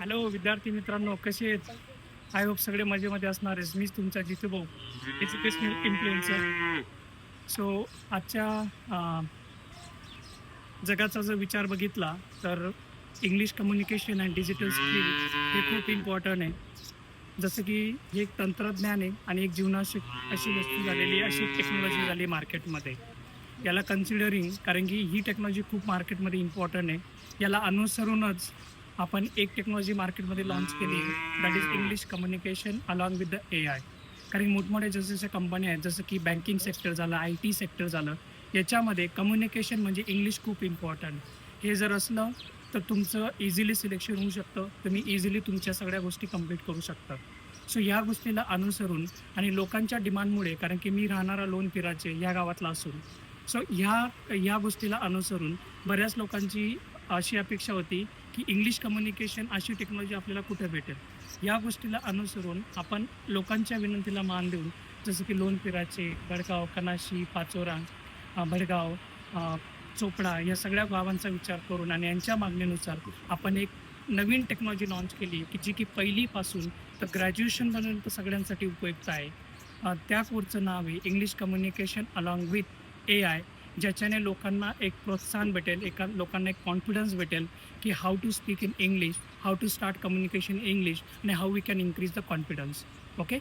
Hello विद्यार्थी मित्रांनो, कसे आहेत? आय होप सगळे मजेमध्ये असणार आहेस. मीच तुमचा जितू भाऊ, एज्युकेशनल इन्फ्लुएन्सर. सो आजच्या अ, जगाचा जर विचार बघितला तर English communication and digital skill हे खूप इम्पॉर्टंट आहे. जसं की हे एक तंत्रज्ञान आहे आणि एक जीवनावश्यक अशी वस्तू झालेली, अशी टेक्नॉलॉजी झाली मार्केटमध्ये. याला कन्सिडरिंग कारण की ही टेक्नॉलॉजी खूप मार्केटमध्ये इम्पॉर्टंट आहे. याला अनुसरूनच आपण एक टेक्नॉलॉजी मार्केटमध्ये लॉन्च केली, that is English communication along with the AI. कारण मोठमोठ्या जसजशा कंपन्या आहेत, जसं की बँकिंग सेक्टर झालं, आय-टी सेक्टर झालं, याच्यामध्ये कम्युनिकेशन म्हणजे इंग्लिश खूप इम्पॉर्टंट. हे जर असलं तर तुमचं इझिली सिलेक्शन होऊ शकतं. तुम्ही इझिली तुमच्या सगळ्या गोष्टी कंप्लीट करू शकता. सो ह्या गोष्टीला अनुसरून आणि लोकांच्या डिमांडमुळे, कारण की मी राहणारा लोणपिराचे या गावातला असून, सो ह्या गोष्टीला अनुसरून बऱ्याच लोकांची अशी अपेक्षा होती, की इंग्लिश कम्युनिकेशन अशी टेक्नॉलॉजी आपल्याला कुठे भेटेल? या गोष्टीला अनुसरून आपण लोकांच्या विनंतीला मान देऊन, जसं की लोणपिराचे, बडगाव, कनाशी, पाचोरा, भडगाव, अ, चोपडा या सगळ्या गावांचा विचार करून आणि यांच्या मागणीनुसार आपण एक नवीन टेक्नॉलॉजी लॉन्च केली, की जी की पहिलीपासून तर ग्रॅज्युएशनपर्यंत सगळ्यांसाठी उपयुक्त आहे. त्या कोर्सचं नाव आहे English communication along with AI. ज्याच्याने लोकांना एक प्रोत्साहन भेटेल, लोकांना एक कॉन्फिडन्स भेटेल, की how to speak in English, how to start communication in English आणि how we can increase the confidence. Okay.